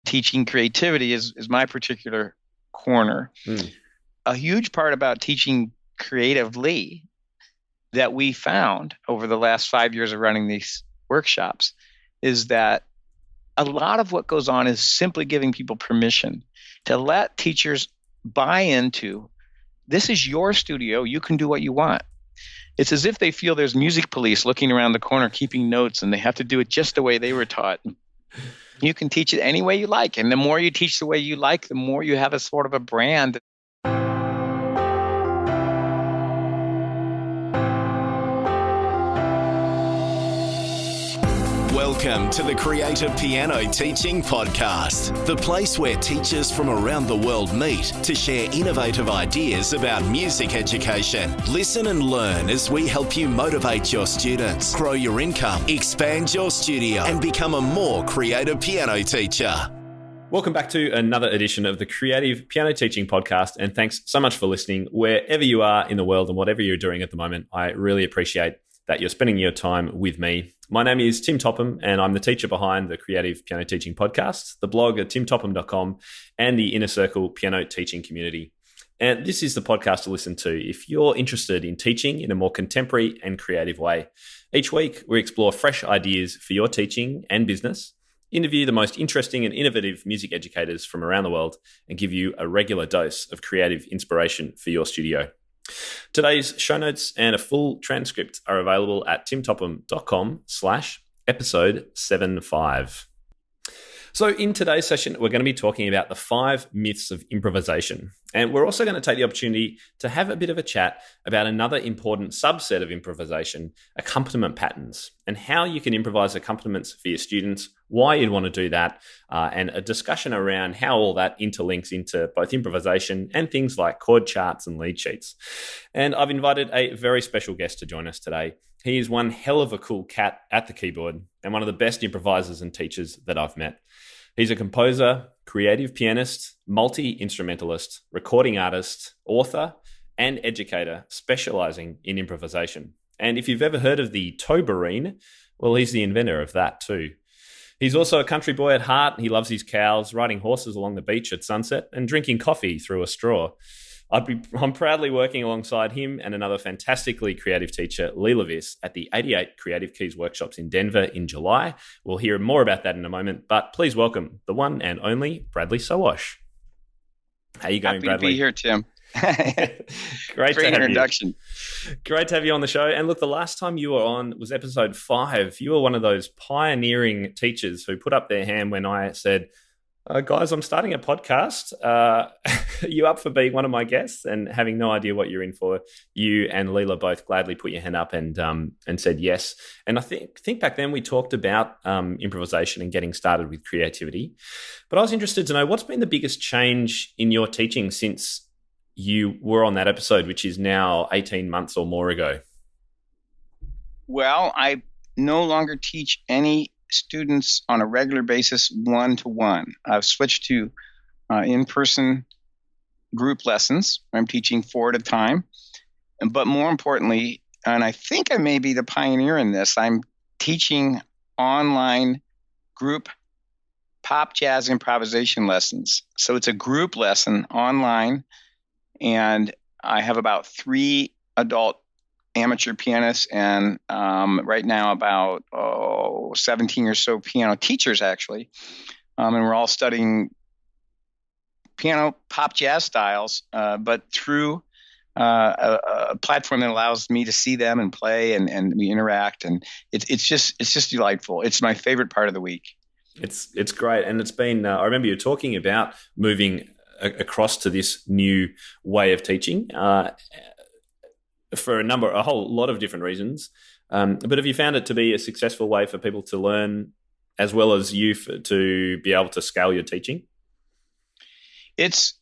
teaching creativity is my particular corner. A huge part about teaching creatively that we found over the last 5 years of running these workshops is that a lot of what goes on is simply giving people permission to let teachers buy into, this is your studio, you can do what you want. It's as if they feel there's music police looking around the corner keeping notes, and they have to do it just the way they were taught. You can teach it any way you like. And the more you teach the way you like, the more you have a sort of a brand. Welcome to the Creative Piano Teaching Podcast, the place where teachers from around the world meet to share innovative ideas about music education. Listen and learn as we help you motivate your students, grow your income, expand your studio, and become a more creative piano teacher. Welcome back to another edition of the Creative Piano Teaching Podcast, and thanks so much for listening wherever you are in the world and whatever you're doing at the moment. I really appreciate that you're spending your time with me. My name is Tim Topham, and I'm the teacher behind the Creative Piano Teaching Podcast, the blog at timtopham.com, and the Inner Circle Piano Teaching Community. And this is the podcast to listen to if you're interested in teaching in a more contemporary and creative way. Each week, we explore fresh ideas for your teaching and business, interview the most interesting and innovative music educators from around the world, and give you a regular dose of creative inspiration for your studio. Today's show notes and a full transcript are available at timtopham.com/episode 75. So in today's session, we're going to be talking about the 5 myths of improvisation. And we're also going to take the opportunity to have a bit of a chat about another important subset of improvisation, accompaniment patterns, and how you can improvise accompaniments for your students, why you'd want to do that, and a discussion around how all that interlinks into both improvisation and things like chord charts and lead sheets. And I've invited a very special guest to join us today. He is one hell of a cool cat at the keyboard and one of the best improvisers and teachers that I've met. He's a composer, creative pianist, multi-instrumentalist, recording artist, author, and educator specializing in improvisation. And if you've ever heard of the tobarine, well, he's the inventor of that too. He's also a country boy at heart. He loves his cows, riding horses along the beach at sunset, and drinking coffee through a straw. I'm proudly working alongside him and another fantastically creative teacher, Lee Levis, at the 88 Creative Keys workshops in Denver in July. We'll hear more about that in a moment, but please welcome the one and only Bradley Sowash. How are you going, Bradley? Happy to be here, Tim. Great to have introduction. You. Great to have you on the show. And look, the last time you were on was episode 5. You were one of those pioneering teachers who put up their hand when I said, guys, I'm starting a podcast. Are you up for being one of my guests? And having no idea what you're in for, you and Leela both gladly put your hand up and said yes. And I think back then we talked about improvisation and getting started with creativity. But I was interested to know, what's been the biggest change in your teaching since you were on that episode, which is now 18 months or more ago? Well, I no longer teach any students on a regular basis one-to-one. I've switched to in-person group lessons. I'm teaching 4 at a time. But more importantly, and I think I may be the pioneer in this, I'm teaching online group pop jazz improvisation lessons. So it's a group lesson online, and I have about 3 adult amateur pianists and right now about 17 or so piano teachers, actually. And we're all studying piano pop jazz styles, but through a platform that allows me to see them and play and we interact. And it's just delightful. It's my favorite part of the week. It's great. And it's been, I remember you talking about moving across to this new way of teaching for a whole lot of different reasons. But have you found it to be a successful way for people to learn, as well as you to be able to scale your teaching? Yes.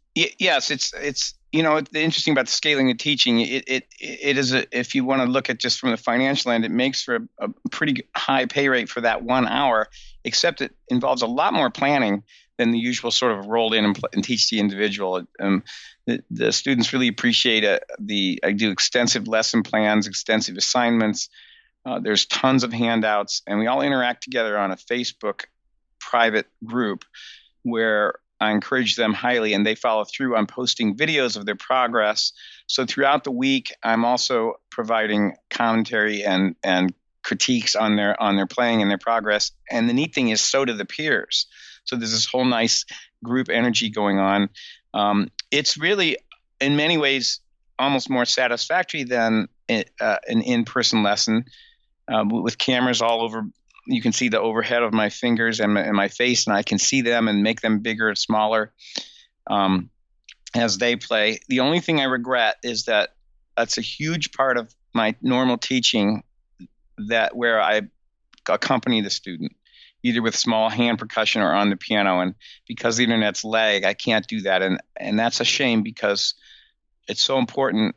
It's the interesting about the scaling of teaching. It is if you want to look at just from the financial end, it makes for a pretty high pay rate for that 1 hour. Except it involves a lot more planning than the usual sort of roll in and teach the individual. The students really appreciate I do extensive lesson plans, extensive assignments. There's tons of handouts, and we all interact together on a Facebook private group where I encourage them highly, and they follow through on posting videos of their progress. So throughout the week, I'm also providing commentary and critiques on their playing and their progress. And the neat thing is, so do the peers. So there's this whole nice group energy going on. It's really, in many ways, almost more satisfactory than an in-person lesson with cameras all over. You can see the overhead of my fingers and my face, and I can see them and make them bigger and smaller as they play. The only thing I regret is that that's a huge part of my normal teaching, that where I accompany the student, either with small hand percussion or on the piano. And because the internet's lag, I can't do that. And that's a shame, because it's so important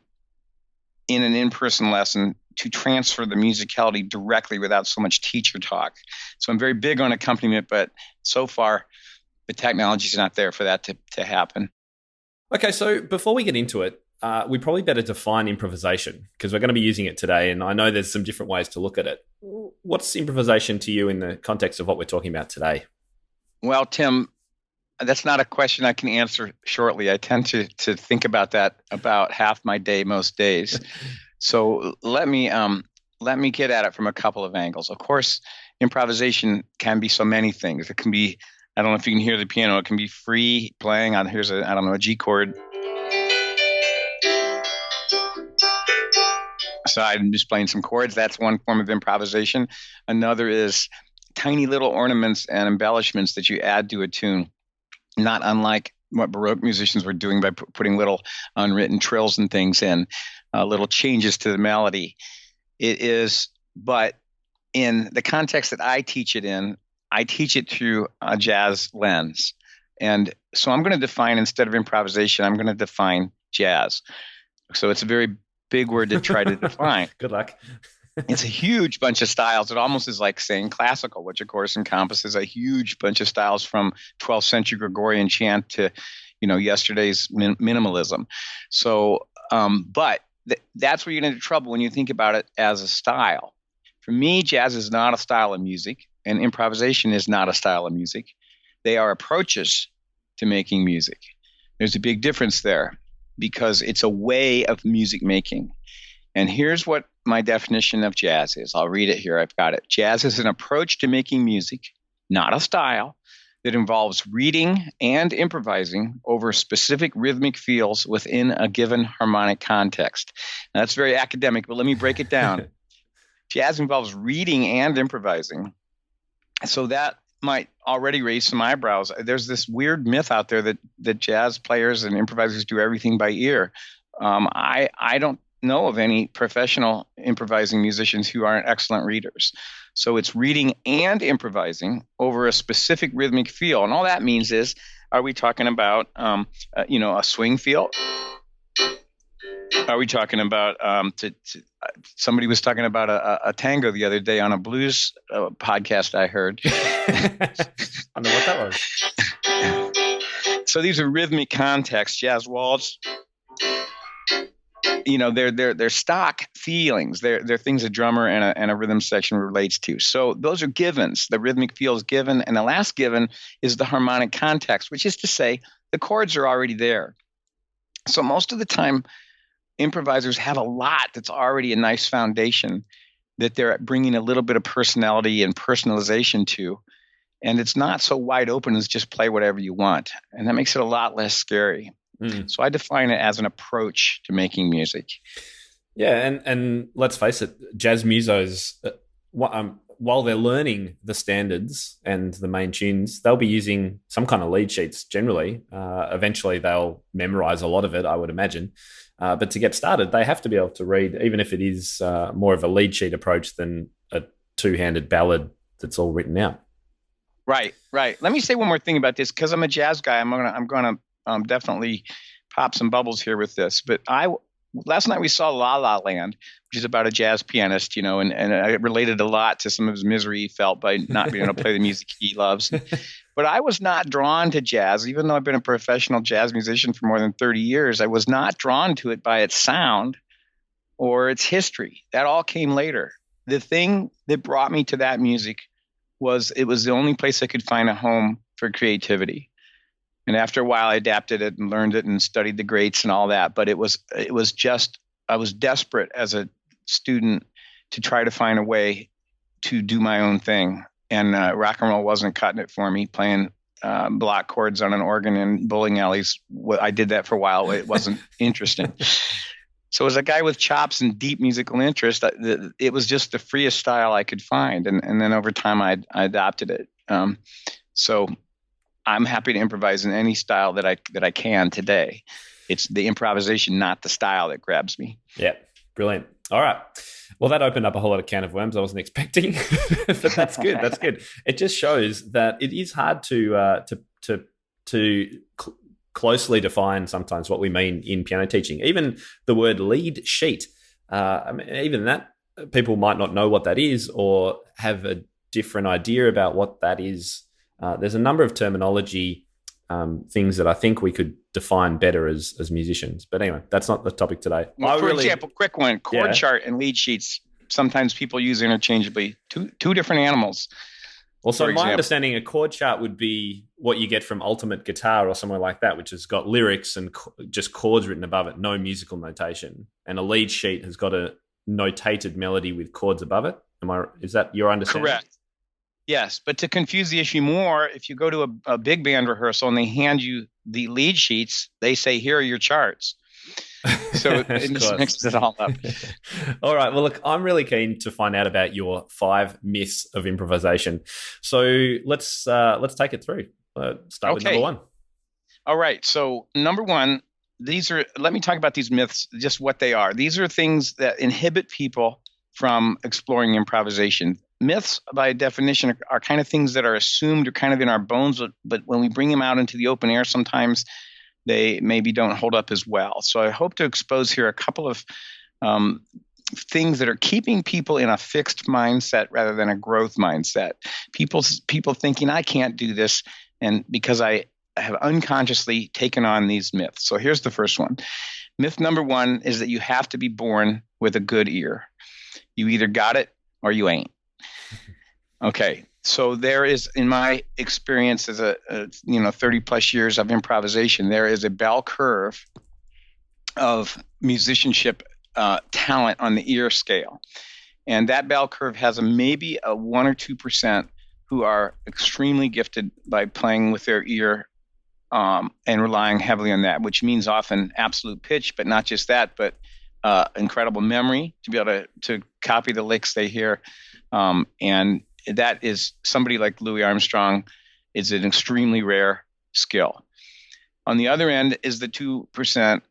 in an in-person lesson to transfer the musicality directly without so much teacher talk. So I'm very big on accompaniment, but so far the technology is not there for that to happen. Okay, so before we get into it, we probably better define improvisation, because we're going to be using it today, and I know there's some different ways to look at it. What's improvisation to you in the context of what we're talking about today? Well, Tim, that's not a question I can answer shortly. I tend to think about that about half my day most days. So let me get at it from a couple of angles. Of course, improvisation can be so many things. It can be, I don't know if you can hear the piano, it can be free playing on, here's a G chord. So I'm just playing some chords. That's one form of improvisation. Another is tiny little ornaments and embellishments that you add to a tune, not unlike what Baroque musicians were doing by putting little unwritten trills and things in, little changes to the melody. It is, but in the context that I teach it in, I teach it through a jazz lens. And so I'm going to define, instead of improvisation, I'm going to define jazz. So it's a very big word to try to define. Good luck. It's a huge bunch of styles. It almost is like saying classical, which of course encompasses a huge bunch of styles, from 12th century Gregorian chant to, yesterday's minimalism. So, but that's where you get into trouble when you think about it as a style. For me, jazz is not a style of music, and improvisation is not a style of music. They are approaches to making music. There's a big difference there, because it's a way of music making. And here's what my definition of jazz is. I'll read it here. I've got it. Jazz is an approach to making music, not a style, that involves reading and improvising over specific rhythmic feels within a given harmonic context. Now, that's very academic, but let me break it down. Jazz involves reading and improvising. So that might already raise some eyebrows. There's this weird myth out there that jazz players and improvisers do everything by ear. I don't know of any professional improvising musicians who aren't excellent readers. So it's reading and improvising over a specific rhythmic feel. And all that means is, are we talking about, a swing feel? Are we talking about, somebody was talking about a tango the other day on a blues podcast I heard. I don't know what that was. So these are rhythmic contexts, jazz waltz. They're stock feelings. They're things a drummer and a rhythm section relates to. So those are givens. The rhythmic feel is given, and the last given is the harmonic context, which is to say the chords are already there. So most of the time, improvisers have a lot that's already a nice foundation that they're bringing a little bit of personality and personalization to. And it's not so wide open as just play whatever you want. And that makes it a lot less scary. So I define it as an approach to making music. Yeah, and let's face it, jazz musos, while they're learning the standards and the main tunes, they'll be using some kind of lead sheets generally. Eventually, they'll memorize a lot of it, I would imagine. But to get started, they have to be able to read, even if it is more of a lead sheet approach than a two-handed ballad that's all written out. Right. Let me say one more thing about this, because I'm a jazz guy. I'm gonna definitely pop some bubbles here with this. But last night we saw La La Land, which is about a jazz pianist, and I related a lot to some of his misery he felt by not being able to play the music he loves. But I was not drawn to jazz, even though I've been a professional jazz musician for more than 30 years. I was not drawn to it by its sound or its history. That all came later. The thing that brought me to that music was it was the only place I could find a home for creativity. And after a while, I adapted it and learned it and studied the greats and all that. But it was just, I was desperate as a student to try to find a way to do my own thing. And rock and roll wasn't cutting it for me, playing block chords on an organ in bowling alleys. I did that for a while. It wasn't interesting. So as a guy with chops and deep musical interest, it was just the freest style I could find. And then over time, I adopted it. So I'm happy to improvise in any style that I can today. It's the improvisation, not the style, that grabs me. Yeah, brilliant. All right. Well, that opened up a whole lot of can of worms I wasn't expecting, but that's good. That's good. It just shows that it is hard to closely define sometimes what we mean in piano teaching. Even the word lead sheet, I mean, even that, people might not know what that is or have a different idea about what that is. There's a number of terminology things that I think we could define better as musicians. But anyway, that's not the topic today. Well, for example, quick one, chord chart and lead sheets, sometimes people use interchangeably. Two different animals. Also, my understanding, a chord chart would be what you get from Ultimate Guitar or somewhere like that, which has got lyrics and just chords written above it, no musical notation. And a lead sheet has got a notated melody with chords above it. Is that your understanding? Correct. Yes, but to confuse the issue more, if you go to a big band rehearsal and they hand you the lead sheets, they say, "Here are your charts." So it just mixes it all up. All right. Well, look, I'm really keen to find out about your 5 myths of improvisation. So let's take it through. Start with number 1. All right. So number 1, let me talk about these myths, just what they are. These are things that inhibit people from exploring improvisation. Myths, by definition, are kind of things that are assumed or kind of in our bones, but when we bring them out into the open air, sometimes they maybe don't hold up as well. So I hope to expose here a couple of things that are keeping people in a fixed mindset rather than a growth mindset. People thinking, I can't do this, and because I have unconsciously taken on these myths. So here's the first one. Myth number 1 is that you have to be born with a good ear. You either got it or you ain't. Okay, so there is, in my experience as 30 plus years of improvisation, there is a bell curve of musicianship talent on the ear scale, and that bell curve has maybe a 1 or 2% who are extremely gifted by playing with their ear and relying heavily on that, which means often absolute pitch, but not just that, but incredible memory to be able to copy the licks they hear, and that is somebody like Louis Armstrong is an extremely rare skill. On the other end is the 2%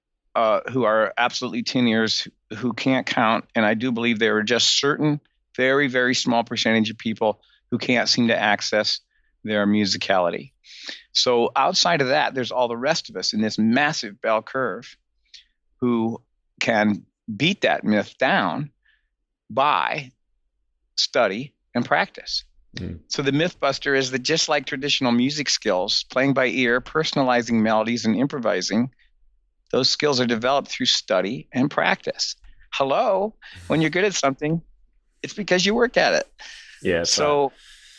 who are absolutely tin ears who can't count, and I do believe there are just certain very, very small percentage of people who can't seem to access their musicality. So outside of that, there's all the rest of us in this massive bell curve who can beat that myth down by study and practice. So the myth buster is that just like traditional music skills, playing by ear, personalizing melodies, and improvising, those skills are developed through study and practice. Hello, when you're good at something, it's because you worked at it. Yeah. So,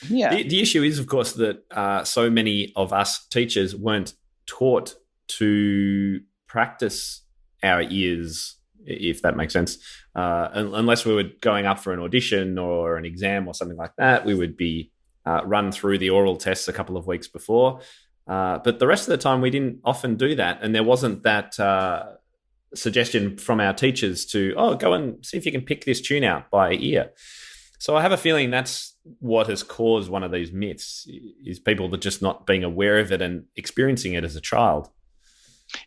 yeah. The issue is, of course, that so many of us teachers weren't taught to practice our ears, if that makes sense. Unless we were going up for an audition or an exam or something like that, we would be run through the oral tests a couple of weeks before. But the rest of the time, we didn't often do that. And there wasn't that suggestion from our teachers to, go and see if you can pick this tune out by ear. So I have a feeling that's what has caused one of these myths, is people that just not being aware of it and experiencing it as a child.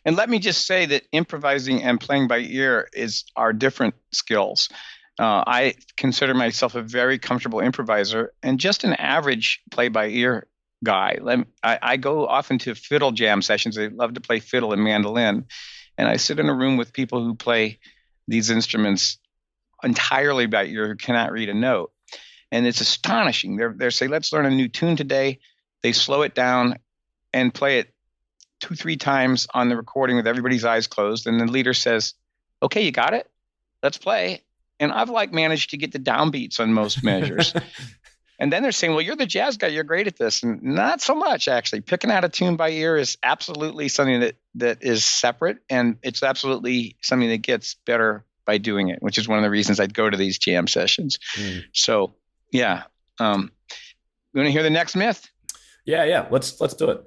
And let me just say that improvising and playing by ear are different skills. I consider myself a very comfortable improviser and just an average play by ear guy. I go often to fiddle jam sessions. I love to play fiddle and mandolin. And I sit in a room with people who play these instruments entirely by ear, who cannot read a note. And it's astonishing. They say, let's learn a new tune today. They slow it down and play it 2-3 times on the recording with everybody's eyes closed. And the leader says, okay, you got it? Let's play. And I've managed to get the downbeats on most measures. And then they're saying, well, you're the jazz guy. You're great at this. And not so much, actually. Picking out a tune by ear is absolutely something that is separate. And it's absolutely something that gets better by doing it, which is one of the reasons I'd go to these jam sessions. So, yeah. You want to hear the next myth? Yeah. Let's do it.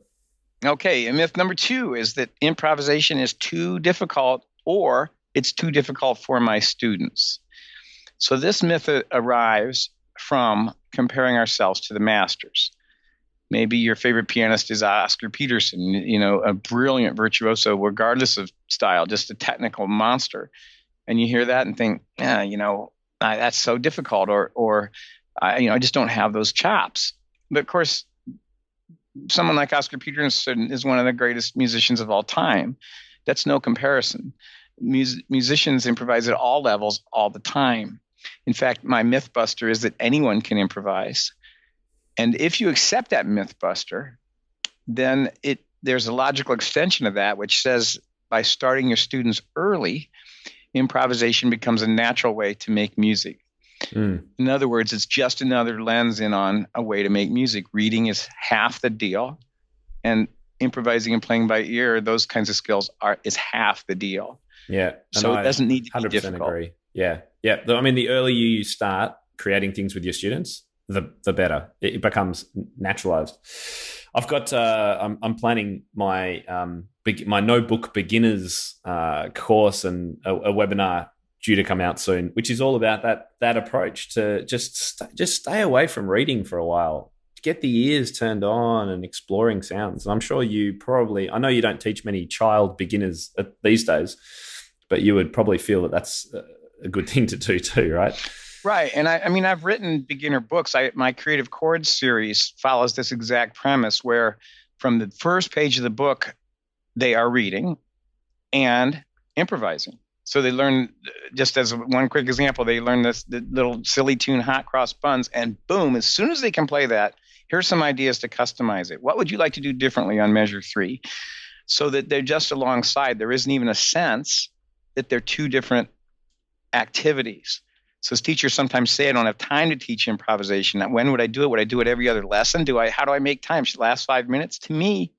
Okay. And myth number 2 is that improvisation is too difficult, or it's too difficult for my students. So this myth arrives from comparing ourselves to the masters. Maybe your favorite pianist is Oscar Peterson, a brilliant virtuoso, regardless of style, just a technical monster. And you hear that and think, that's so difficult, or I just don't have those chops. But of course, someone like Oscar Peterson is one of the greatest musicians of all time. That's no comparison. Musicians improvise at all levels all the time. In fact, my myth buster is that anyone can improvise. And if you accept that myth buster, then there's a logical extension of that, which says by starting your students early, improvisation becomes a natural way to make music. In other words, it's just another lens in on a way to make music. Reading is half the deal, and improvising and playing by ear, those kinds of skills is half the deal. Yeah. So it doesn't need to be 100% difficult. agree. Yeah. I mean, the earlier you start creating things with your students, the better. It becomes naturalized. I've got I'm planning my my notebook beginners course and a webinar due to come out soon, which is all about that approach to just stay away from reading for a while. Get the ears turned on and exploring sounds. And I'm sure I know you don't teach many child beginners these days, but you would probably feel that that's a good thing to do too, right? Right. And I've written beginner books. My Creative Chords series follows this exact premise where from the first page of the book, they are reading and improvising. So they learn, just as one quick example, they learn the little silly tune, Hot Cross Buns, and boom, as soon as they can play that, here's some ideas to customize it. What would you like to do differently on measure 3? So that they're just alongside. There isn't even a sense that they're two different activities. So as teachers sometimes say, I don't have time to teach improvisation. When would I do it? Would I do it every other lesson? How do I make time? Should it last 5 minutes? To me,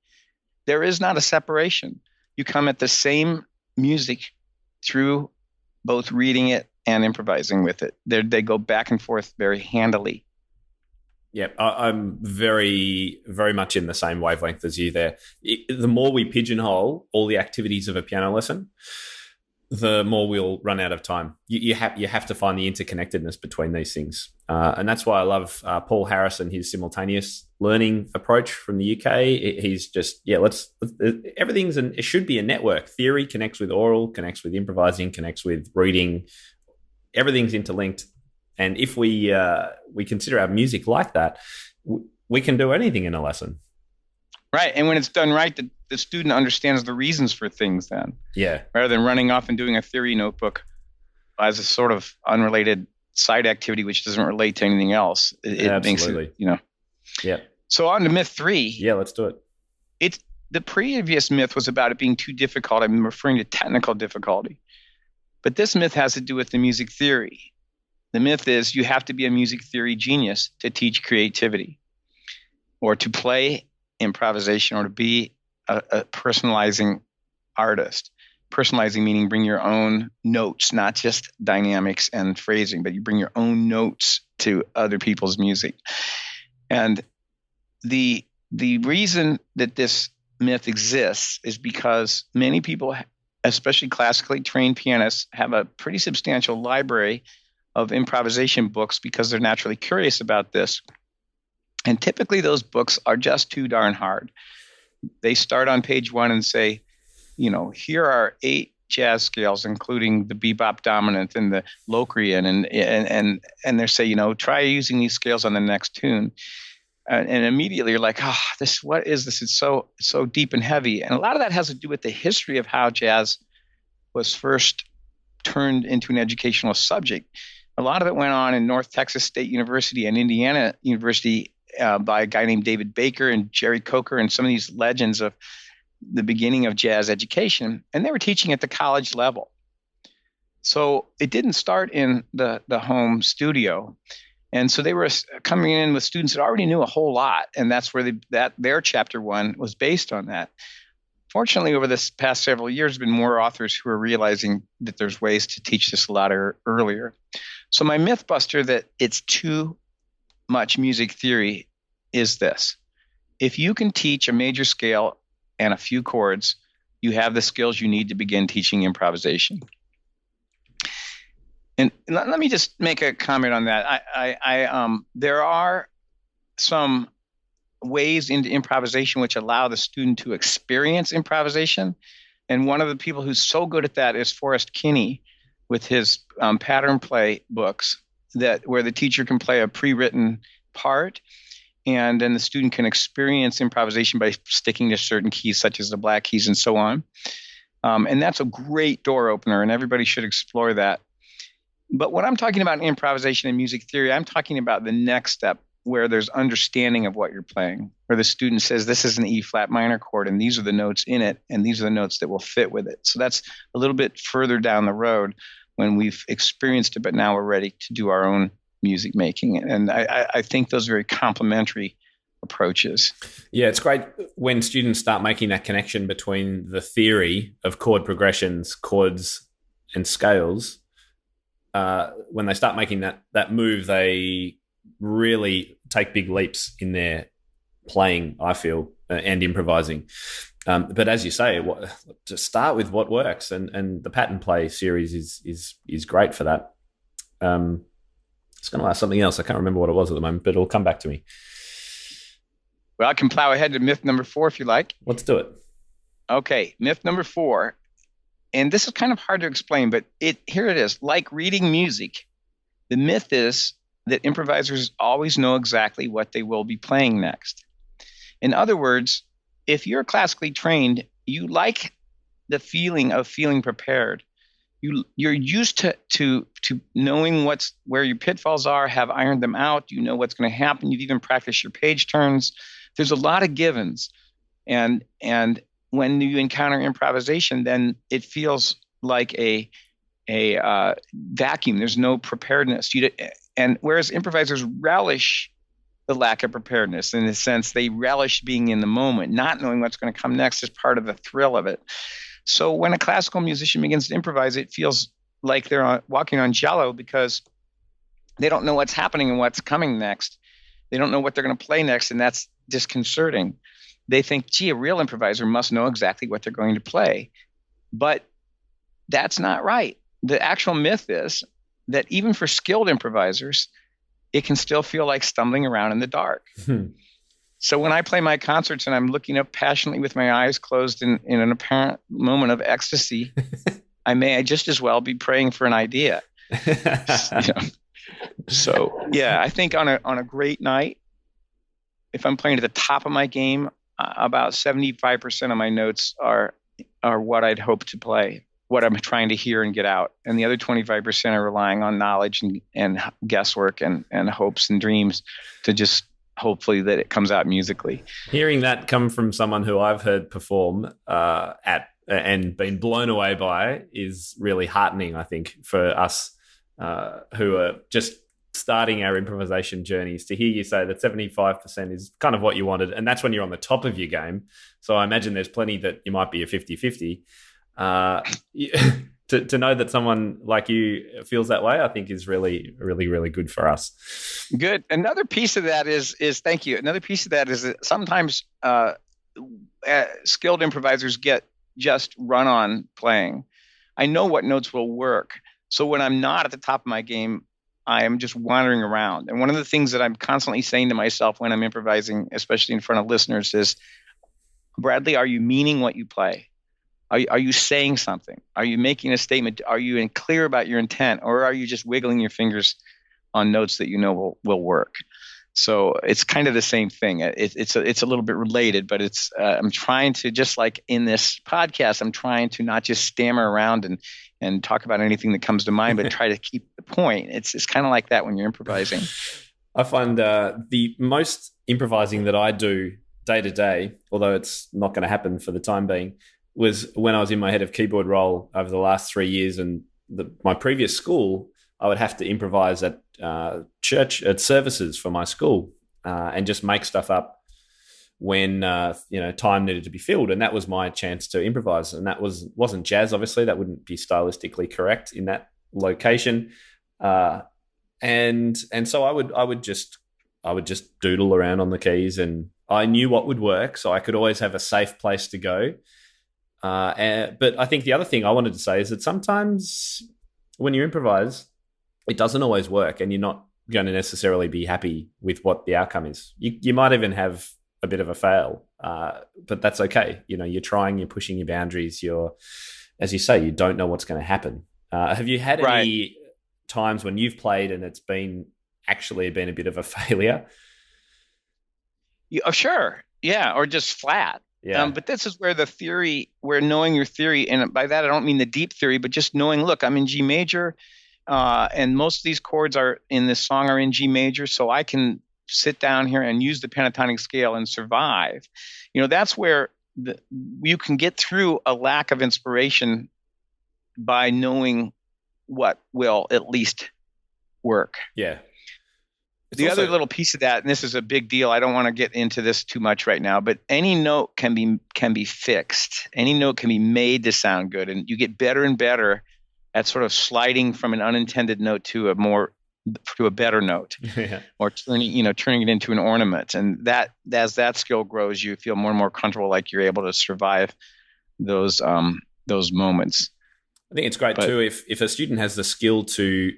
there is not a separation. You come at the same music through both reading it and improvising with it. They go back and forth very handily. Yeah, I'm very, very much in the same wavelength as you there. The more we pigeonhole all the activities of a piano lesson, the more we'll run out of time. You have to find the interconnectedness between these things. And that's why I love Paul Harris and his simultaneous learning approach from the UK. He's just, it should be a network. Theory connects with oral, connects with improvising, connects with reading. Everything's interlinked. And if we consider our music like that, we can do anything in a lesson. Right. And when it's done right, the student understands the reasons for things then. Yeah. Rather than running off and doing a theory notebook as a sort of unrelated side activity, which doesn't relate to anything else. It makes it, Yeah. So on to myth 3. Yeah, let's do it. The previous myth was about it being too difficult. I'm referring to technical difficulty. But this myth has to do with the music theory. The myth is you have to be a music theory genius to teach creativity or to play improvisation or to be a personalizing artist. Personalizing meaning bring your own notes, not just dynamics and phrasing, but you bring your own notes to other people's music. And the reason that this myth exists is because many people, especially classically trained pianists, have a pretty substantial library of improvisation books because they're naturally curious about this. And typically those books are just too darn hard. They start on page 1 and say, here are 8 jazz scales, including the bebop dominant and the Locrian, and they say, try using these scales on the next tune. And immediately you're like, what is this? It's so deep and heavy. And a lot of that has to do with the history of how jazz was first turned into an educational subject. A lot of it went on in North Texas State University and Indiana University by a guy named David Baker and Jerry Coker and some of these legends of the beginning of jazz education. And they were teaching at the college level. So it didn't start in the home studio. And so they were coming in with students that already knew a whole lot, and that's where their chapter 1 was based on that. Fortunately, over this past several years, there have been more authors who are realizing that there's ways to teach this a lot earlier. So my myth buster that it's too much music theory is this. If you can teach a major scale and a few chords, you have the skills you need to begin teaching improvisation. And let me just make a comment on that. There are some ways into improvisation which allow the student to experience improvisation. And one of the people who's so good at that is Forrest Kinney with his pattern play books, where the teacher can play a pre-written part, and then the student can experience improvisation by sticking to certain keys, such as the black keys and so on. And that's a great door opener, and everybody should explore that. But when I'm talking about improvisation and music theory, I'm talking about the next step, where there's understanding of what you're playing, where the student says, this is an E flat minor chord, and these are the notes in it, and these are the notes that will fit with it. So that's a little bit further down the road when we've experienced it, but now we're ready to do our own music making. And I think those are very complementary approaches. Yeah, it's great when students start making that connection between the theory of chord progressions, chords, and scales. When they start making that move, they really take big leaps in their playing, I feel, and improvising. But as you say, to start with what works, and the pattern play series is great for that. It's going to ask something else. I can't remember what it was at the moment, but it'll come back to me. Well, I can plow ahead to myth number 4 if you like. Let's do it. Okay, myth number 4. And this is kind of hard to explain, but here it is. Like reading music, the myth is that improvisers always know exactly what they will be playing next. In other words, if you're classically trained, you like the feeling of feeling prepared. You're used to knowing where your pitfalls are, have ironed them out. You know what's going to happen. You've even practiced your page turns. There's a lot of givens, and when you encounter improvisation, then it feels like a vacuum. There's no preparedness. And whereas improvisers relish the lack of preparedness, in the sense they relish being in the moment, not knowing what's going to come next is part of the thrill of it. So when a classical musician begins to improvise, it feels like they're walking on jello, because they don't know what's happening and what's coming next. They don't know what they're going to play next, and that's disconcerting. They think, gee, a real improviser must know exactly what they're going to play. But that's not right. The actual myth is that even for skilled improvisers, it can still feel like stumbling around in the dark. So when I play my concerts and I'm looking up passionately with my eyes closed in an apparent moment of ecstasy, I may just as well be praying for an idea. So yeah, I think on a great night, if I'm playing at the top of my game, about 75% of my notes are what I'd hope to play, what I'm trying to hear and get out. And the other 25% are relying on knowledge and guesswork and hopes and dreams to just hopefully that it comes out musically. Hearing that come from someone who I've heard perform and been blown away by is really heartening, I think, for us who are just starting our improvisation journeys, to hear you say that 75% is kind of what you wanted, and that's when you're on the top of your game. So I imagine there's plenty that you might be a 50-50. To know that someone like you feels that way, I think is really, really, really good for us. Good. Another piece of that is thank you. Another piece of that is that sometimes skilled improvisers get just run on playing. I know what notes will work. So when I'm not at the top of my game, I am just wandering around. And one of the things that I'm constantly saying to myself when I'm improvising, especially in front of listeners, is, Bradley, are you meaning what you play? Are you saying something? Are you making a statement? Are you clear about your intent? Or are you just wiggling your fingers on notes that you know will work? So it's kind of the same thing. It's a little bit related, but I'm trying to, just like in this podcast, I'm trying to not just stammer around and talk about anything that comes to mind, but try to keep the point. It's kind of like that when you're improvising. I find the most improvising that I do day to day, although it's not going to happen for the time being, was when I was in my head of keyboard role over the last 3 years. And my previous school I would have to improvise at church, at services for my school, and just make stuff up when time needed to be filled, and that was my chance to improvise. And that wasn't jazz, obviously. That wouldn't be stylistically correct in that location. And so I would just doodle around on the keys, and I knew what would work, so I could always have a safe place to go. But I think the other thing I wanted to say is that sometimes when you improvise, it doesn't always work, and you're not going to necessarily be happy with what the outcome is. You might even have a bit of a fail, but that's okay. You're trying, you're pushing your boundaries. As you say, you don't know what's going to happen. Have you had any times when you've played and it's been a bit of a failure? Yeah, sure. Yeah, or just flat. Yeah. But this is where knowing your theory, and by that I don't mean the deep theory, but just knowing, look, I'm in G major, and most of these chords in this song are in G major, so I can sit down here and use the pentatonic scale and survive. That's where you can get through a lack of inspiration by knowing what will at least work. Yeah. The other little piece of that, and this is a big deal, I don't want to get into this too much right now, but any note can be fixed. Any note can be made to sound good, and you get better and better at sort of sliding from an unintended note to a better note, yeah. Or turning it into an ornament. And that, as that skill grows, you feel more and more comfortable, like you're able to survive those moments. I think it's great too if a student has the skill to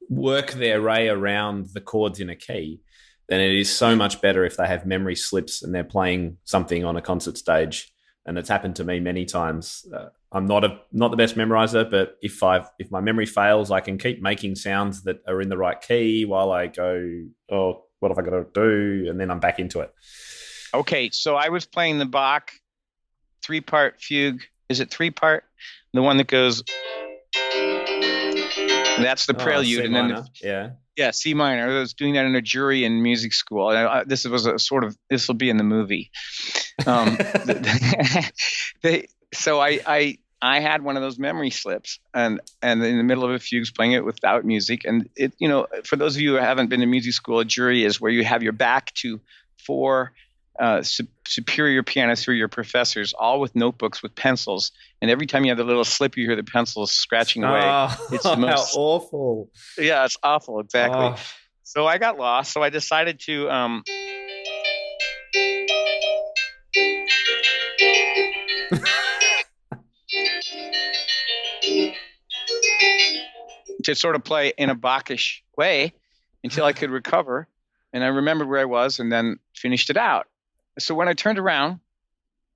work their way around the chords in a key, then it is so much better if they have memory slips and they're playing something on a concert stage. And it's happened to me many times. I'm not the best memorizer, but if my memory fails, I can keep making sounds that are in the right key while I go, oh, what have I got to do? And then I'm back into it. Okay, so I was playing the Bach 3-part fugue. Is it 3-part? The one that goes. That's the prelude, C and minor. then C minor. I was doing that in a jury in music school. This was a sort of, this will be in the movie. So I had one of those memory slips, and in the middle of a fugue, playing it without music. And it, for those of you who haven't been to music school, a jury is where you have your back to 4 superior pianists who are your professors, all with notebooks with pencils. And every time you have the little slip, you hear the pencils scratching away. It's the most, how awful. Yeah, it's awful. Exactly. Oh. So I got lost. So I decided to to sort of play in a Bachish way until I could recover. And I remembered where I was and then finished it out. So when I turned around,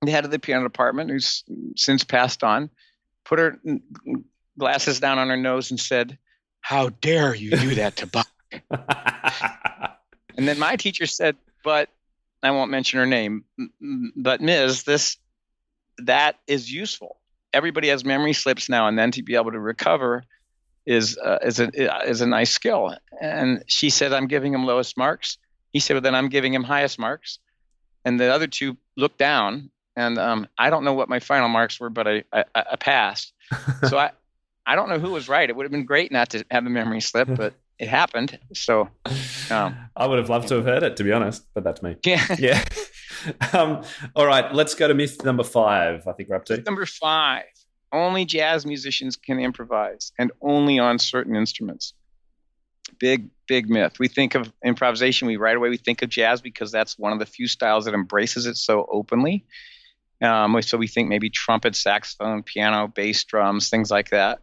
the head of the piano department, who's since passed on, put her glasses down on her nose and said, "How dare you do that to Bach?" And then my teacher said, "But," I won't mention her name, "but Ms., that is useful. Everybody has memory slips now and then. To be able to recover is a nice skill." And she said, "I'm giving him lowest marks." He said, "Well, then I'm giving him highest marks." And the other two looked down, and I don't know what my final marks were, but I passed. So I don't know who was right. It would have been great not to have a memory slip, but it happened. So I would have loved to have heard it, to be honest, but that's me. Yeah. All right, let's go to myth number 5. I think we're up to. Number 5. Only jazz musicians can improvise, and only on certain instruments. Big myth. We think of improvisation, right away we think of jazz because that's one of the few styles that embraces it so openly. So we think maybe trumpet, saxophone, piano, bass, drums, things like that.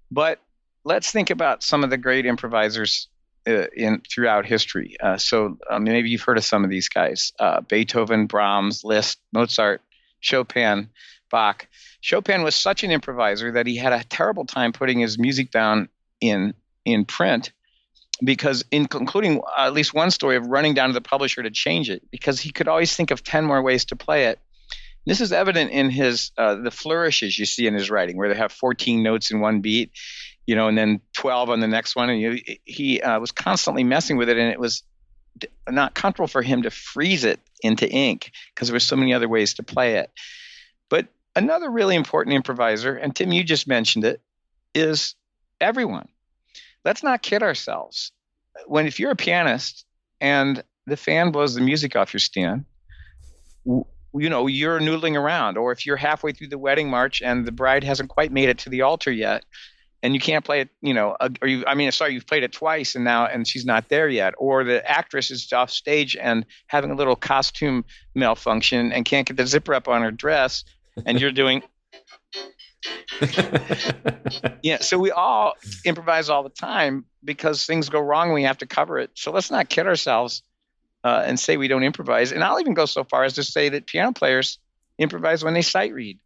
But let's think about some of the great improvisers throughout history. So maybe you've heard of some of these guys: Beethoven, Brahms, Liszt, Mozart, Chopin, Bach. Chopin was such an improviser that he had a terrible time putting his music down in print, because including at least one story of running down to the publisher to change it, because he could always think of 10 more ways to play it. This is evident in his the flourishes you see in his writing, where they have 14 notes in one beat, and then 12 on the next one. And he was constantly messing with it, and it was not comfortable for him to freeze it into ink because there were so many other ways to play it. But another really important improviser, and Tim, you just mentioned it, is everyone. let's not kid ourselves. If you're a pianist and the fan blows the music off your stand, you're noodling around. Or if you're halfway through the wedding march and the bride hasn't quite made it to the altar yet, and you can't play it, you've played it twice and she's not there yet. Or the actress is off stage and having a little costume malfunction and can't get the zipper up on her dress, and you're doing. Yeah, so we all improvise all the time because things go wrong and we have to cover it. So let's not kid ourselves and say we don't improvise. And I'll even go so far as to say that piano players improvise when they sight read.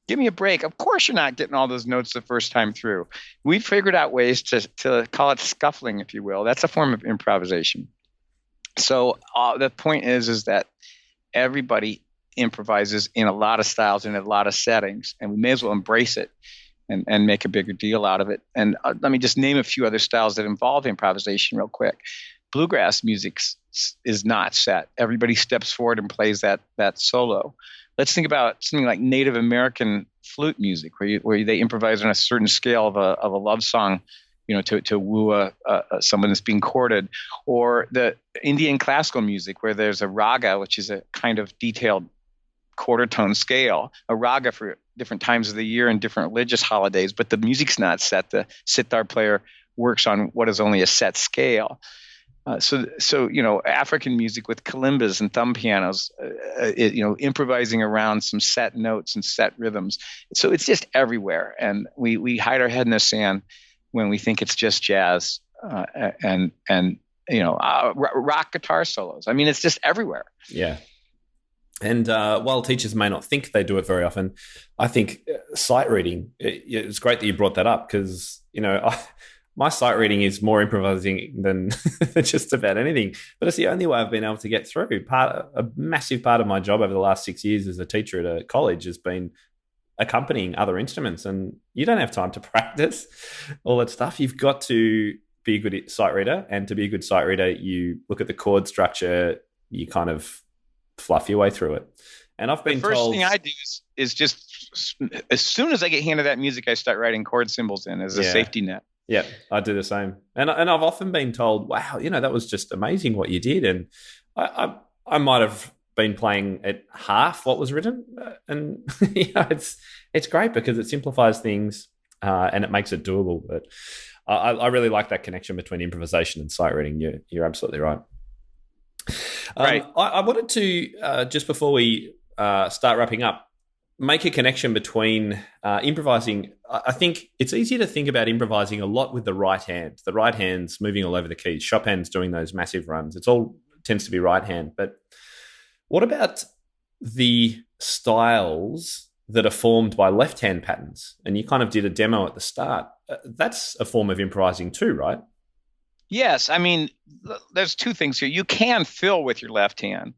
Give me a break. Of course you're not getting all those notes the first time through. We've figured out ways to call it scuffling, if you will. That's a form of improvisation. So the point is that everybody improvises in a lot of styles and in a lot of settings, and we may as well embrace it and make a bigger deal out of it. And let me just name a few other styles that involve improvisation real quick. Bluegrass music is not set. Everybody steps forward and plays that solo. Let's think about something like Native American flute music, where they improvise on a certain scale of a love song, to woo someone that's being courted. Or the Indian classical music, where there's a raga, which is a kind of detailed quarter tone scale, a raga for different times of the year and different religious holidays, but the music's not set. The sitar player works on what is only a set scale. So African music with kalimbas and thumb pianos, improvising around some set notes and set rhythms. So it's just everywhere, and we hide our head in the sand when we think it's just jazz and rock guitar solos. I mean, it's just everywhere. Yeah. And while teachers may not think they do it very often, I think sight reading, it's great that you brought that up because, my sight reading is more improvising than just about anything. But it's the only way I've been able to get through. A massive part of my job over the last 6 years as a teacher at a college has been accompanying other instruments. And you don't have time to practice all that stuff. You've got to be a good sight reader. And to be a good sight reader, you look at the chord structure, you kind of fluff your way through it. And I've been told... The first thing I do is just, as soon as I get handed that music, I start writing chord symbols in as a safety net. Yeah, I do the same. And I've often been told, wow, that was just amazing what you did. And I might have been playing at half what was written. And, it's great because it simplifies things and it makes it doable. But I really like that connection between improvisation and sight reading. You're absolutely right. Right. I wanted to, just before we start wrapping up, make a connection between improvising. I think it's easier to think about improvising a lot with the right hand. The right hand's moving all over the keys. Chopin's doing those massive runs. It tends to be right hand. But what about the styles that are formed by left hand patterns? And you kind of did a demo at the start. That's a form of improvising too, right? Yes. I mean, there's two things here. You can fill with your left hand.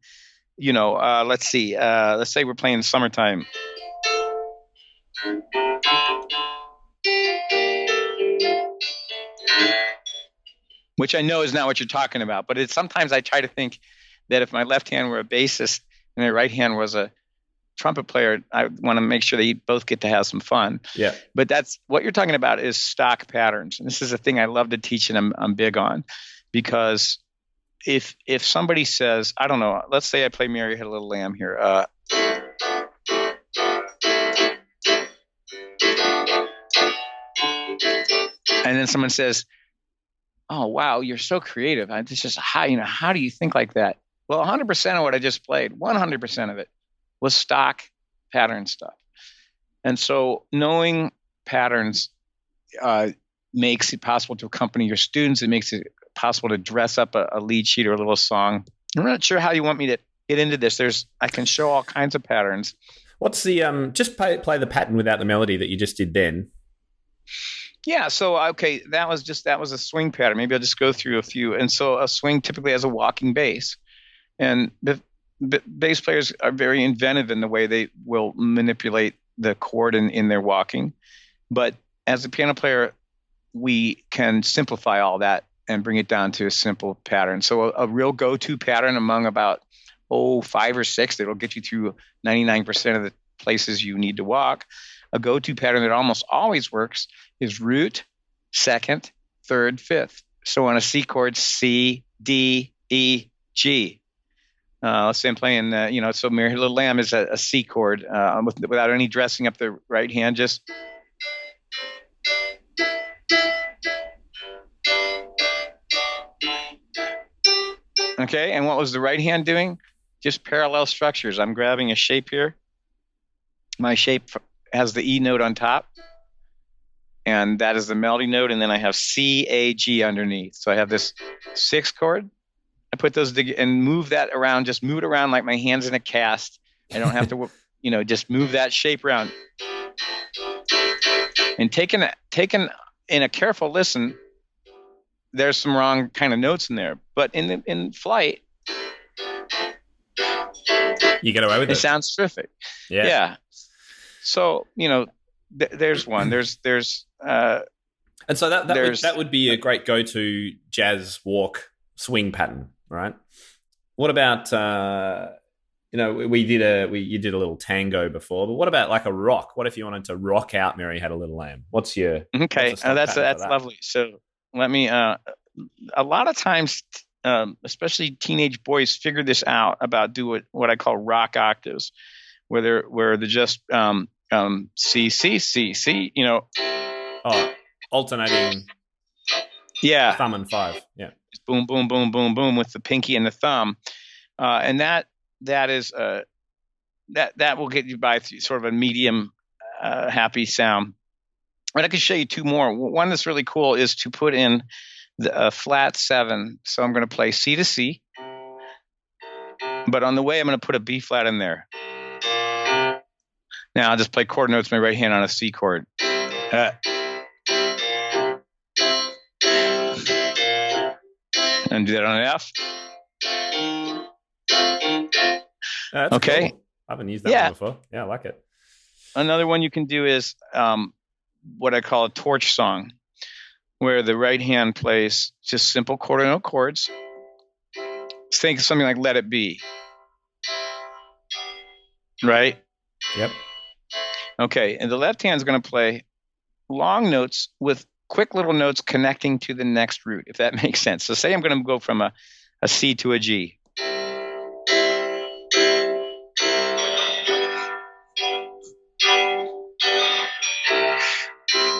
Let's see. Let's say we're playing Summertime. Which I know is not what you're talking about, but sometimes I try to think that if my left hand were a bassist and my right hand was a trumpet player, I want to make sure they both get to have some fun. Yeah. But that's what you're talking about is stock patterns. And this is a thing I love to teach and I'm big on, because if somebody says, I don't know, let's say I play Mary Had a Little Lamb here. And then someone says, oh, wow, you're so creative. It's just, how do you think like that? Well, 100% of what I just played, 100% of it was stock pattern stuff. And so knowing patterns makes it possible to accompany your students. It makes it possible to dress up a lead sheet or a little song. I'm not sure how you want me to get into this. I can show all kinds of patterns. What's the just play the pattern without the melody that you just did then? Yeah. So okay, that was a swing pattern. Maybe I'll just go through a few. And so a swing typically has a walking bass, and the bass players are very inventive in the way they will manipulate the chord in their walking. But as a piano player, we can simplify all that and bring it down to a simple pattern. So a real go-to pattern among about 5 or 6 that'll get you through 99% of the places you need to walk. A go-to pattern that almost always works is root, second, third, fifth. So on a C chord, C, D, E, G. Let's say I'm playing, so Merry Little Lamb is a C chord without any dressing up the right hand, just. Okay, and what was the right hand doing? Just parallel structures. I'm grabbing a shape here. My shape has the E note on top, and that is the melody note, and then I have C, A, G underneath. So I have this sixth chord. I put those and move that around, just move it around like my hand's in a cast. I don't have to, just move that shape around. And taking in a careful listen, there's some wrong kind of notes in there, but in flight, you get away with it. It sounds terrific. Yeah. So there's one. There's and so that would be a great go-to jazz walk swing pattern, right? What about you did a little tango before, but what about like a rock? What if you wanted to rock out Mary Had a Little Lamb? What's that's lovely. So let me. A lot of times, especially teenage boys, figure this out about what I call rock octaves, where they're just C C C C. Alternating. Yeah. Thumb and five. Yeah. Boom boom boom boom boom with the pinky and the thumb, and that is that will get you by sort of a medium happy sound. But I can show you two more. One that's really cool is to put in the flat 7. So I'm going to play C to C, but on the way I'm going to put a B flat in there. Now I'll just play chord notes with my right hand on a C chord. And do that on an F. That's okay. Cool. I haven't used that one before. Yeah, I like it. Another one you can do is what I call a torch song, where the right hand plays just simple quarter note chords. Think of something like Let It Be. Right? Yep. Okay, and the left hand is going to play long notes with quick little notes connecting to the next root, if that makes sense. So say I'm going to go from a C to a G.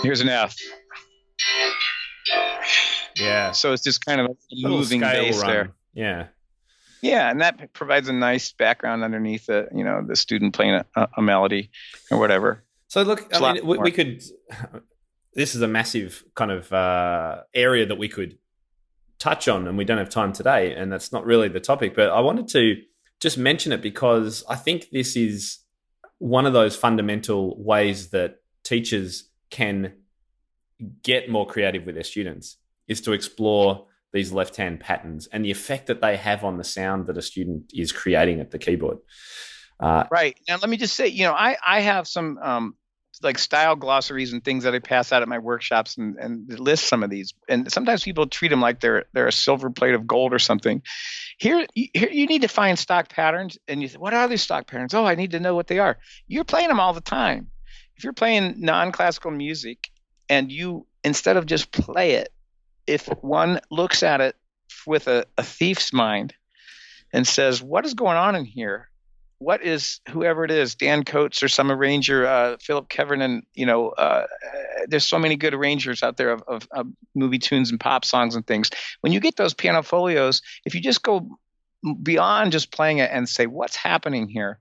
Here's an F. Yeah. So it's just kind of a moving bass there. Yeah. Yeah, and that provides a nice background underneath the student playing a melody or whatever. So look, we could. This is a massive kind of area that we could touch on, and we don't have time today, and that's not really the topic. But I wanted to just mention it because I think this is one of those fundamental ways that teachers can get more creative with their students is to explore these left-hand patterns and the effect that they have on the sound that a student is creating at the keyboard. Right. Now, let me just say, I have some like style glossaries and things that I pass out at my workshops and list some of these. And sometimes people treat them like they're a silver plate of gold or something. Here you need to find stock patterns, and you say, what are these stock patterns? Oh, I need to know what they are. You're playing them all the time. If you're playing non-classical music and you, instead of just play it, if one looks at it with a thief's mind and says, what is going on in here? What is, whoever it is, Dan Coates or some arranger, Philip Kevernan, there's so many good arrangers out there of movie tunes and pop songs and things. When you get those piano folios, if you just go beyond just playing it and say, what's happening here?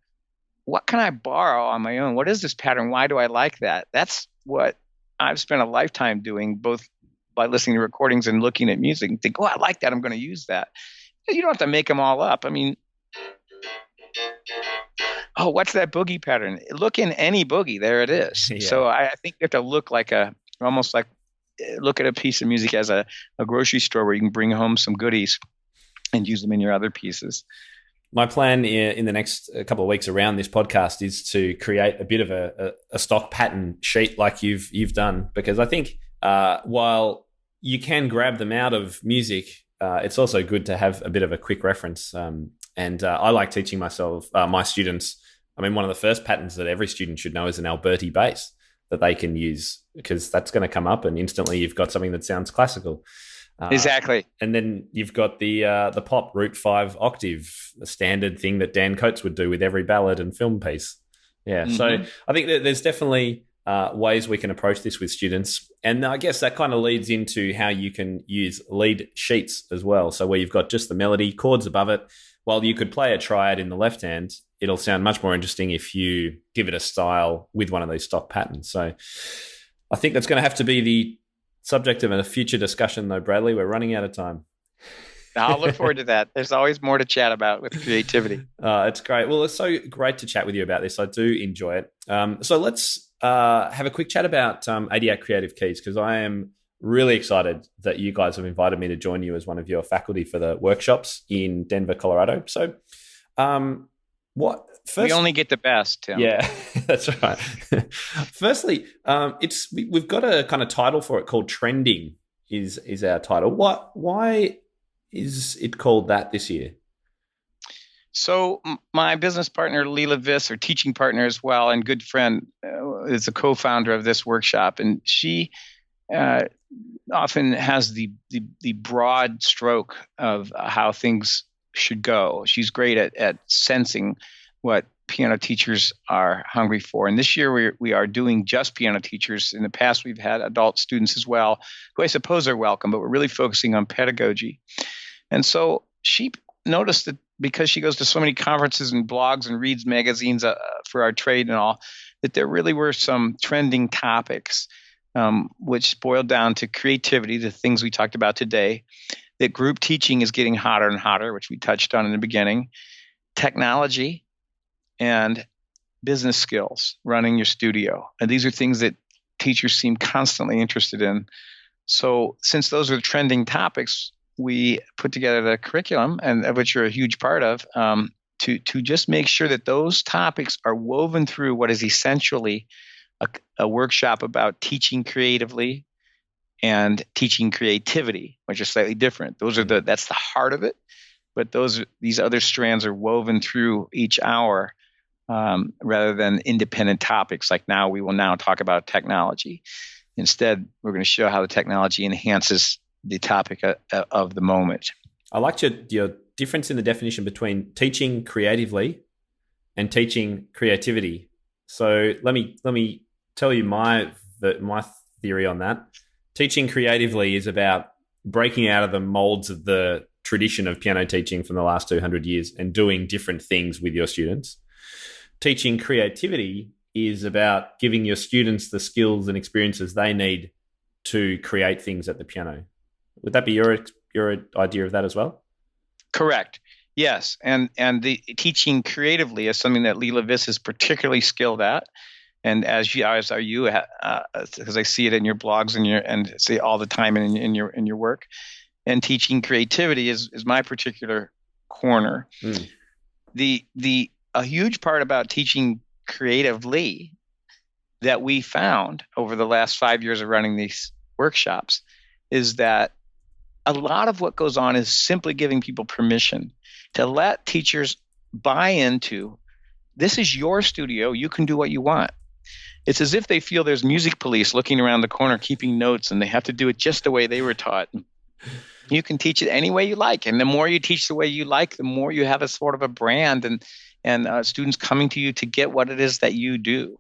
What can I borrow on my own? What is this pattern? Why do I like that? That's what I've spent a lifetime doing, both by listening to recordings and looking at music and think, oh, I like that. I'm going to use that. You don't have to make them all up. I mean, oh, what's that boogie pattern? Look in any boogie. There it is. Yeah. So I think you have to look look at a piece of music as a grocery store where you can bring home some goodies and use them in your other pieces. My plan in the next couple of weeks around this podcast is to create a bit of a stock pattern sheet like you've done, because I think while you can grab them out of music, it's also good to have a bit of a quick reference. And I like teaching my students. I mean, one of the first patterns that every student should know is an Alberti bass. that they can use, because that's going to come up and instantly you've got something that sounds classical. Exactly. And then you've got the pop root 5 octave, the standard thing that Dan Coates would do with every ballad and film piece. Yeah. Mm-hmm. So I think that there's definitely ways we can approach this with students. And I guess that kind of leads into how you can use lead sheets as well. So where you've got just the melody, chords above it, while you could play a triad in the left hand, it'll sound much more interesting if you give it a style with one of these stock patterns. So I think that's going to have to be the subject of a future discussion, though, Bradley. We're running out of time. I'll look forward to that. There's always more to chat about with creativity. It's great. Well, it's so great to chat with you about this. I do enjoy it. So let's have a quick chat about 88 Creative Keys, because I am really excited that you guys have invited me to join you as one of your faculty for the workshops in Denver, Colorado. So we only get the best, Tim. Yeah, that's right. Firstly, we've got a kind of title for it called Trending is our title. Why is it called that this year? So my business partner, Leela Viss, or teaching partner as well, and good friend, is a co-founder of this workshop. And she often has the broad stroke of how things should go. She's great at sensing what piano teachers are hungry for. And this year we are doing just piano teachers. In the past, we've had adult students as well, who I suppose are welcome, but we're really focusing on pedagogy. And so she noticed that because she goes to so many conferences and blogs and reads magazines for our trade and all, that there really were some trending topics, which boiled down to creativity, the things we talked about today, that group teaching is getting hotter and hotter, which we touched on in the beginning, technology, and business skills, running your studio. And these are things that teachers seem constantly interested in. So since those are the trending topics, we put together the curriculum, and of which you're a huge part of, to just make sure that those topics are woven through what is essentially a workshop about teaching creatively and teaching creativity, which are slightly different. That's the heart of it, but these other strands are woven through each hour, rather than independent topics. Like we will now talk about technology. Instead, we're going to show how the technology enhances the topic of the moment. I liked your difference in the definition between teaching creatively and teaching creativity. So let me tell you my theory on that. Teaching creatively is about breaking out of the molds of the tradition of piano teaching from the last 200 years and doing different things with your students. Teaching creativity is about giving your students the skills and experiences they need to create things at the piano. Would that be your idea of that as well? Correct. Yes, and the teaching creatively is something that Leela Viss is particularly skilled at, and as are you, because I see it in your blogs and see all the time in your work. And teaching creativity is my particular corner. A huge part about teaching creatively that we found over the last 5 years of running these workshops is that a lot of what goes on is simply giving people permission to let teachers buy into, this is your studio, you can do what you want. It's as if they feel there's music police looking around the corner keeping notes, and they have to do it just the way they were taught. You can teach it any way you like, and the more you teach the way you like, the more you have a sort of a brand and students coming to you to get what it is that you do.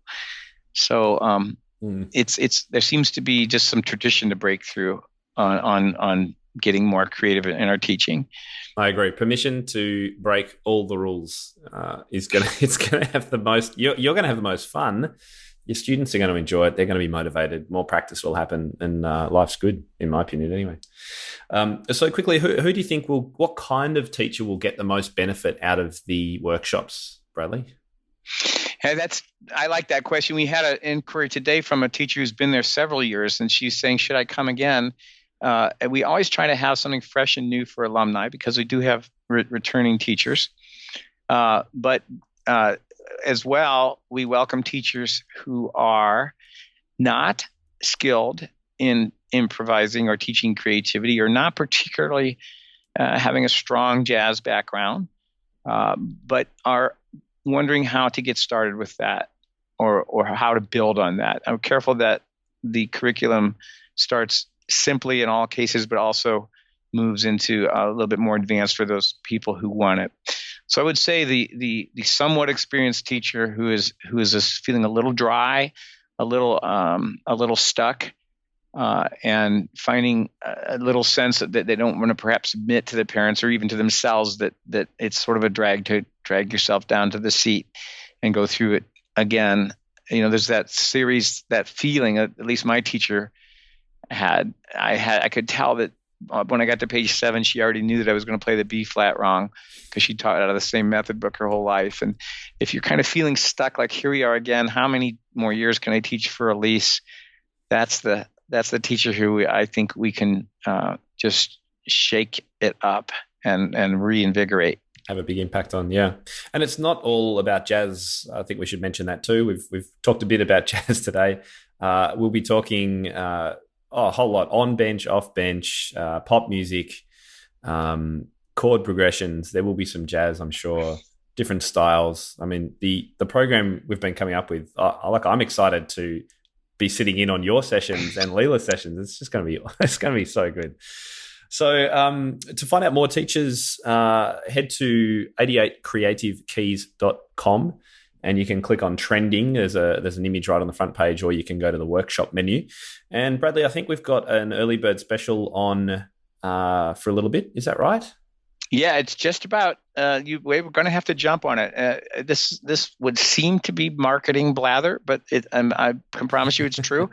So there seems to be just some tradition to break through on getting more creative in our teaching. I agree. Permission to break all the rules it's gonna have the most. You're going to have the most fun. Your students are going to enjoy it. They're going to be motivated. More practice will happen, and life's good, in my opinion, anyway. So quickly, who do you think what kind of teacher will get the most benefit out of the workshops, Bradley? Hey, I like that question. We had an inquiry today from a teacher who's been there several years, and she's saying, should I come again? And we always try to have something fresh and new for alumni because we do have returning teachers. But as well, we welcome teachers who are not skilled in improvising or teaching creativity, or not particularly having a strong jazz background, but are wondering how to get started with that. or how to build on that. I'm careful that the curriculum starts simply in all cases, but also moves into a little bit more advanced for those people who want it. So I would say the somewhat experienced teacher who is just feeling a little dry, a little stuck, and finding a little sense that they don't want to perhaps admit to the parents or even to themselves that it's sort of a drag to drag yourself down to the seat and go through it again. There's that feeling, at least my teacher had. I could tell that when I got to page 7, she already knew that I was going to play the B flat wrong because she taught out of the same method book her whole life. And if you're kind of feeling stuck, like here we are again, how many more years can I teach for Elise? That's the teacher who I think we can just shake it up and reinvigorate. Have a big impact on, yeah. And it's not all about jazz. I think we should mention that too. We've talked a bit about jazz today. We'll be talking a whole lot on bench, off bench, pop music, chord progressions. There will be some jazz, I'm sure, different styles. I mean, the program we've been coming up with, I'm excited to be sitting in on your sessions and Leela's sessions. It's going to be so good. So to find out more teachers, head to 88creativekeys.com. And you can click on trending. There's an image right on the front page, or you can go to the workshop menu. And Bradley, I think we've got an early bird special on for a little bit. Is that right? Yeah, it's just about. We're going to have to jump on it. This would seem to be marketing blather, but I can promise you it's true.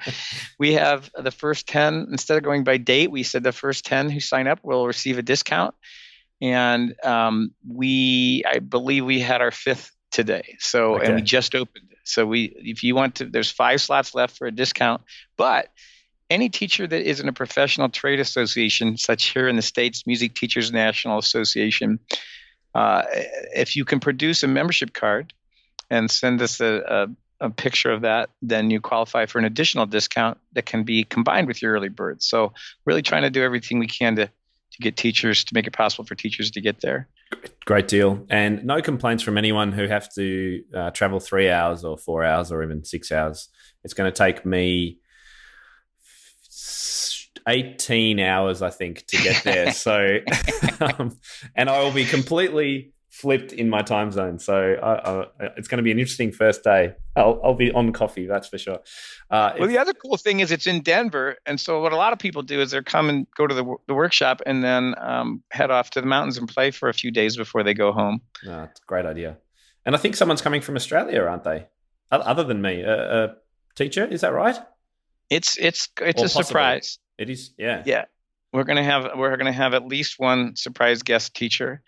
We have the first 10. Instead of going by date, we said the first 10 who sign up will receive a discount. And I believe we had our 5th today. So, okay. And we just opened it. So if you want to, there's 5 slots left for a discount, but any teacher that is in a professional trade association, such here in the States, Music Teachers National Association, if you can produce a membership card and send us a picture of that, then you qualify for an additional discount that can be combined with your early bird. So really trying to do everything we can to get teachers, to make it possible for teachers to get there. Great deal. And no complaints from anyone who have to travel 3 hours or 4 hours or even 6 hours. It's going to take me 18 hours, I think, to get there. So, and I will be completely flipped in my time zone. So it's going to be an interesting first day. I'll be on coffee, that's for sure. Well, the other cool thing is it's in Denver. And so what a lot of people do is they come and go to the workshop and then head off to the mountains and play for a few days before they go home. It's a great idea. And I think someone's coming from Australia, aren't they? Other than me, a teacher, is that right? It's a possibly. Surprise. It is, yeah. Yeah. We're gonna have at least one surprise guest teacher.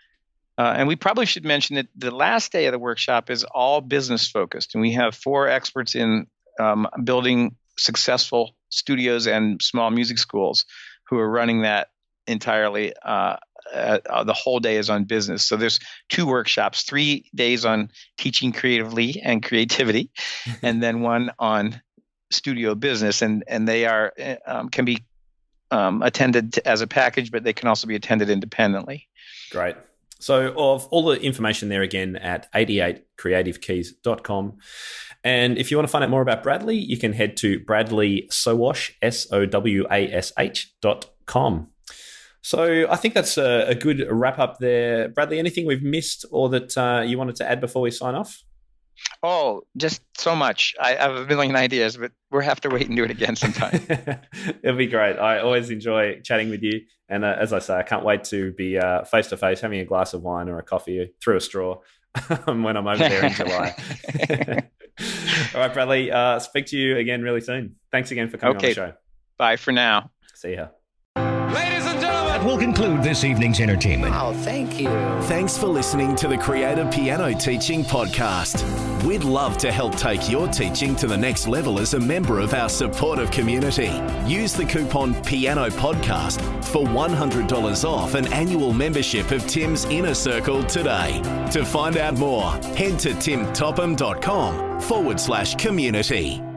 And we probably should mention that the last day of the workshop is all business focused. And we have 4 experts in building successful studios and small music schools who are running that entirely. The whole day is on business. So there's 2 workshops, 3 days on teaching creatively and creativity, and then one on studio business. And they are can be attended as a package, but they can also be attended independently. Great. So of all the information there again at 88creativekeys.com. And if you want to find out more about Bradley, you can head to Sowash, SOWASH.com. So I think that's a good wrap up there. Bradley, anything we've missed or that you wanted to add before we sign off? Oh, just so much. I have a million ideas, but we'll have to wait and do it again sometime. It'll be great. I always enjoy chatting with you. And as I say, I can't wait to be face-to-face, having a glass of wine or a coffee through a straw when I'm over there in July. All right, Bradley, speak to you again really soon. Thanks again for coming on the show. Bye for now. See ya. That will conclude this evening's entertainment. Oh, thank you. Thanks for listening to the Creative Piano Teaching Podcast. We'd love to help take your teaching to the next level as a member of our supportive community. Use the coupon Piano Podcast for $100 off an annual membership of Tim's Inner Circle today. To find out more, head to timtopham.com/community.